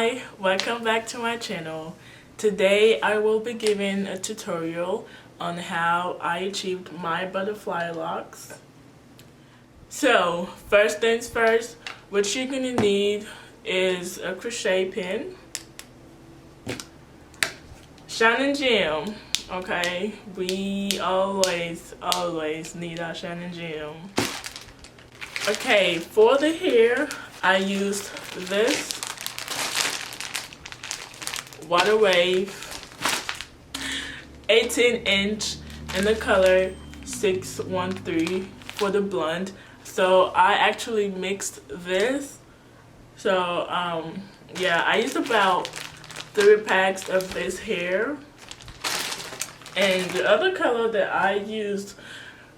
Hi, welcome back to my channel. Today I will be giving a tutorial on how I achieved my butterfly locks. So first things first, what you're gonna need is a crochet pin, shine and gem. Okay, we always need our shine and gem. Okay, for the hair I used this water wave 18-inch in the color 613 for the blonde. So I actually mixed this. So yeah, I used about 3 packs of this hair, and the other color that I used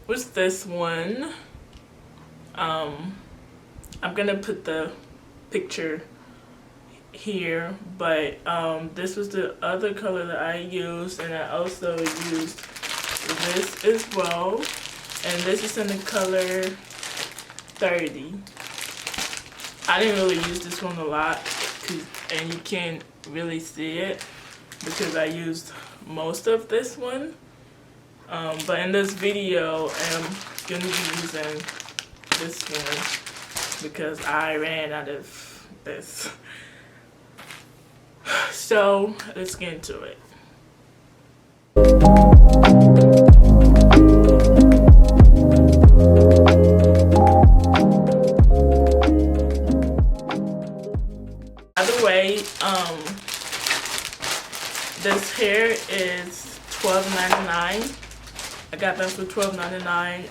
was this one. I'm gonna put the picture here, but this was the other color that I used, and I also used this as well, and this is in the color 30. I didn't really use this one a lot, and you can't really see it because I used most of this one, but in this video I'm gonna be using this one because I ran out of this. So let's get into it. By the way, this hair is $12.99. I got them for $12.99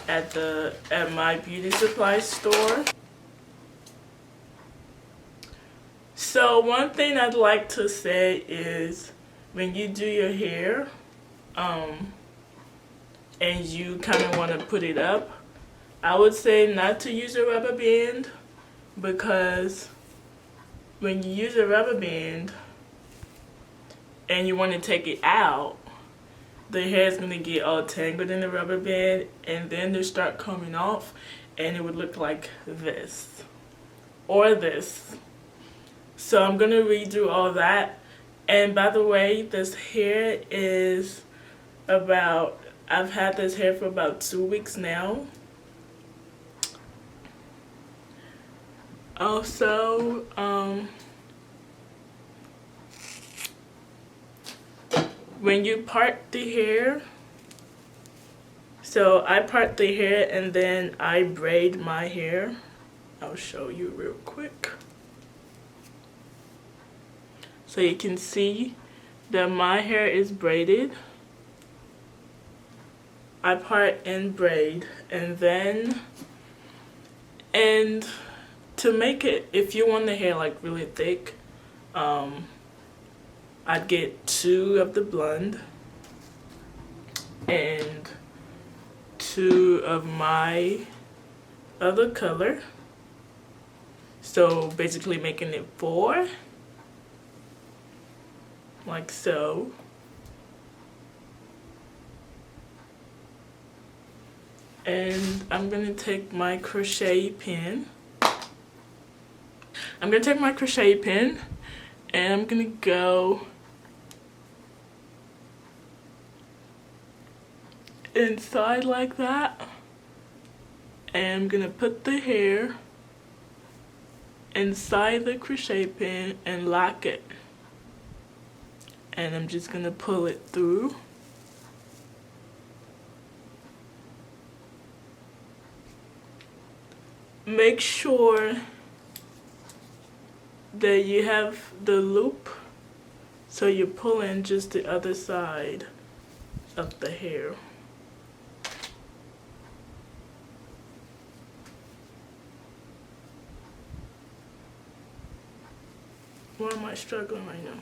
at my beauty supply store. So one thing I'd like to say is when you do your hair and you kind of want to put it up, I would say not to use a rubber band, because when you use a rubber band and you want to take it out, the hair is going to get all tangled in the rubber band, and then they start coming off, and it would look like this or this. So I'm going to redo all that. And by the way, this hair is about, I've had this hair for about 2 weeks now. Also, when you part the hair, so I part the hair and then I braid my hair. I'll show you real quick. So you can see that my hair is braided. I part and braid, and then, and to make it, if you want the hair like really thick, I'd get 2 of the blonde and 2 of my other color. So basically making it 4. Like so. And I'm gonna take my crochet pin. And I'm gonna go inside like that. And I'm gonna put the hair inside the crochet pin and lock it. And I'm just gonna pull it through. Make sure that you have the loop, so you pull in just the other side of the hair. Why am I struggling right now?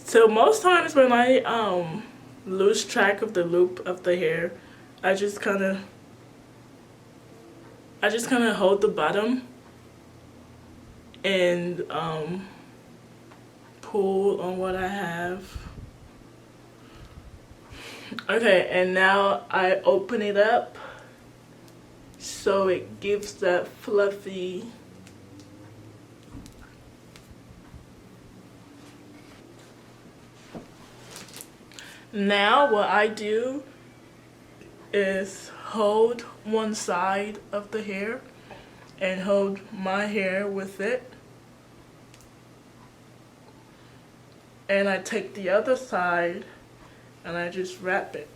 So most times when I lose track of the loop of the hair, I just kind of hold the bottom and pull on what I have. Okay, and now I open it up so it gives that fluffy Now what I do is hold one side of the hair and hold my hair with it, and I take the other side and I just wrap it.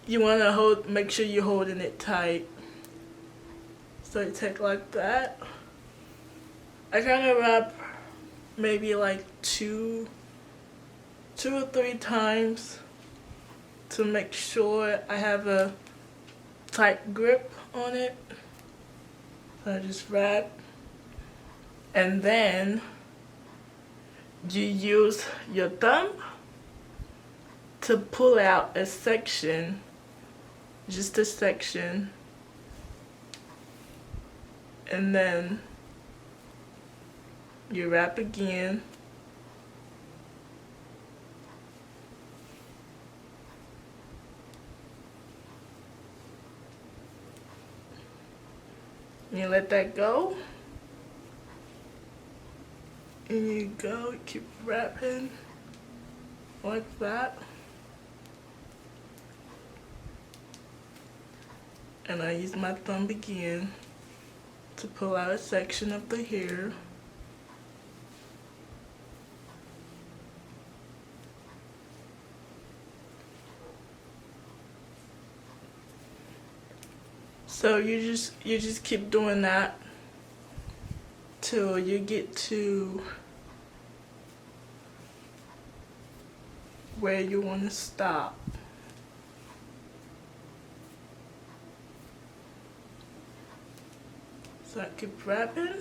You want to make sure you're holding it tight. So you take like that. I kind of wrap maybe like two or three times to make sure I have a tight grip on it. So I just wrap, and then you use your thumb to pull out a section, just a section, and then you wrap again. You let that go, and you go, keep wrapping like that. And I use my thumb again to pull out a section of the hair. So you just keep doing that till you get to where you want to stop. So I keep wrapping.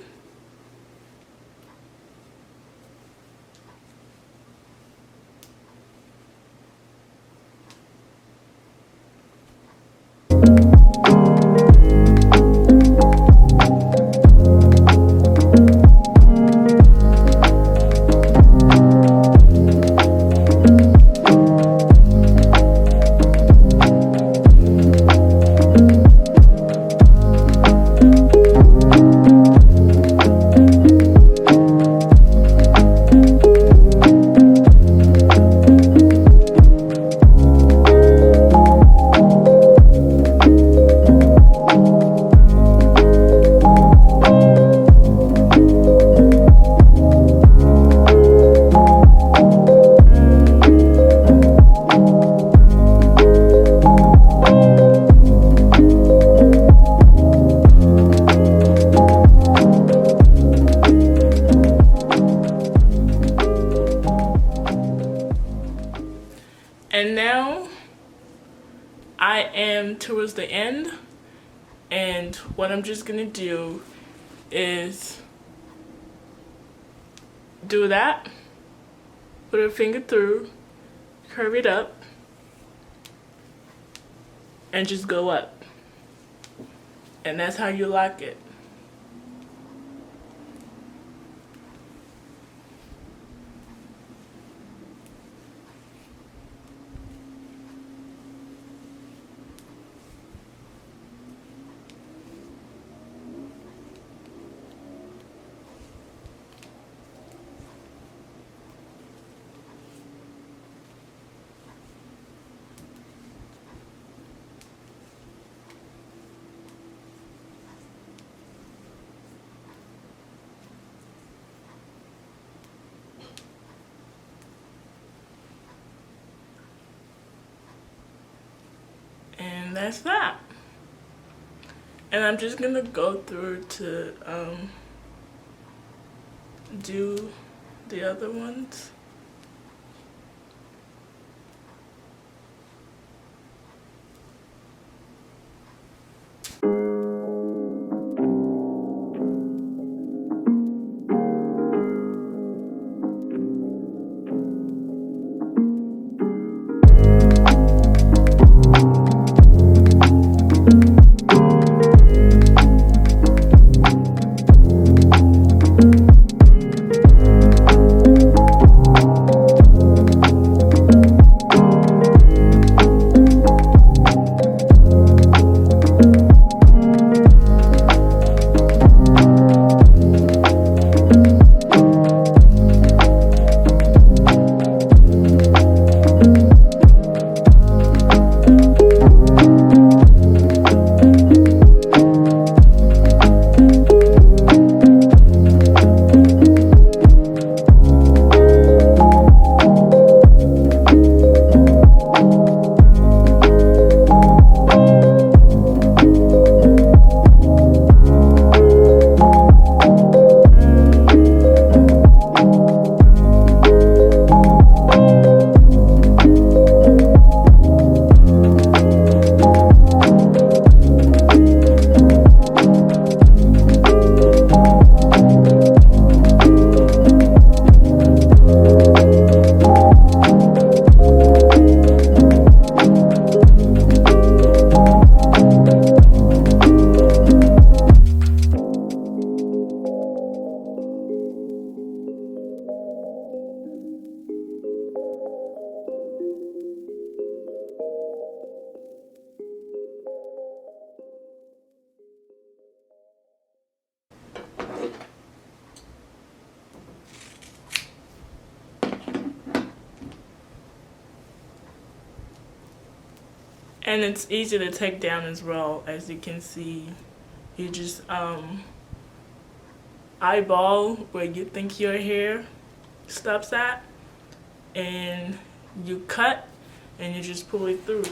And now I am towards the end, and what I'm just gonna do is do that, put a finger through, curve it up, and just go up. And that's how you lock it. And that's that. And I'm just gonna go through to do the other ones. And it's easy to take down as well. As you can see, you just eyeball where you think your hair stops at, and you cut and you just pull it through.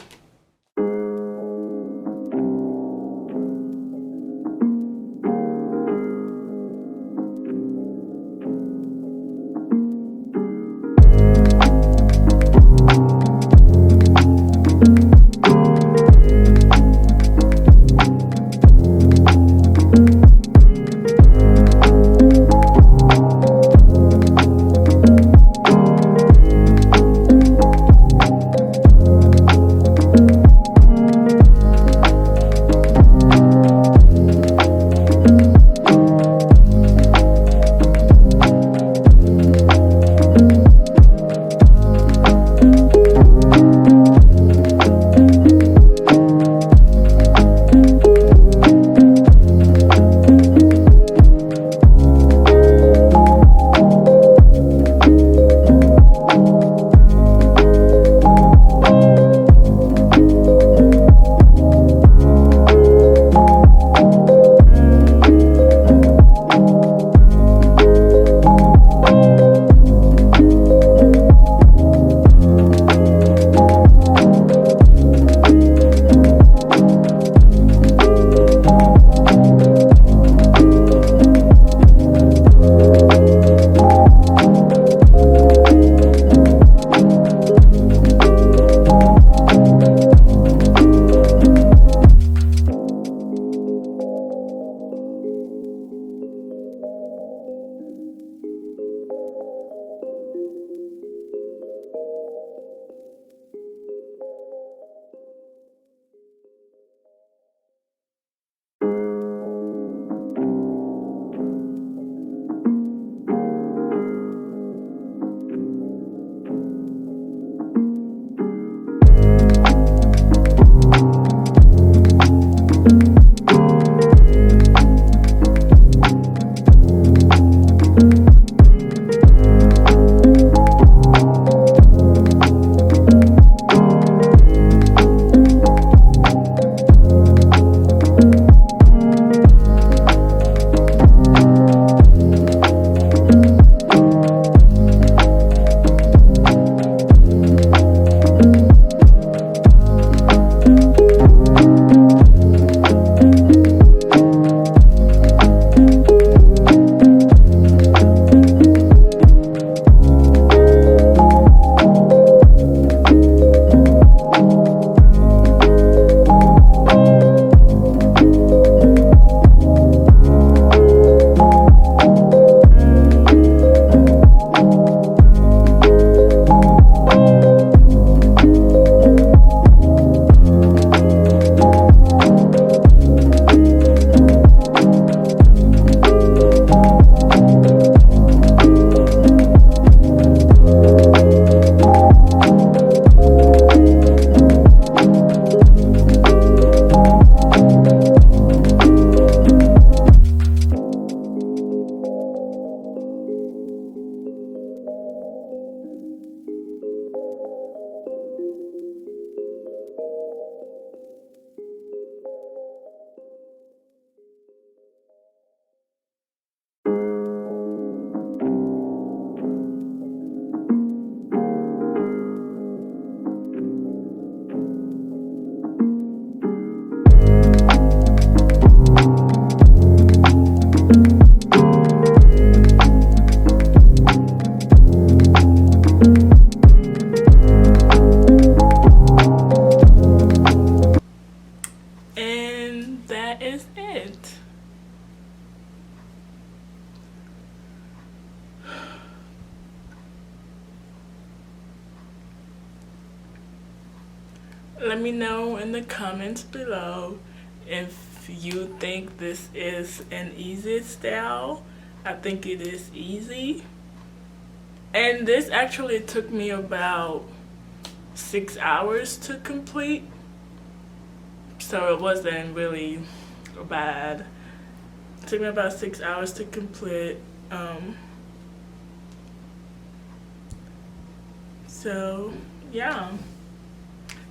Let me know in the comments below if you think this is an easy style. I think it is easy. And this actually took me about 6 hours to complete. So it wasn't really bad. It took me about 6 hours to complete. So yeah.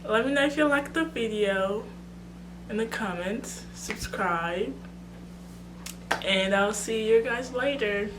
Let me know if you liked the video in the comments. Subscribe. And I'll see you guys later.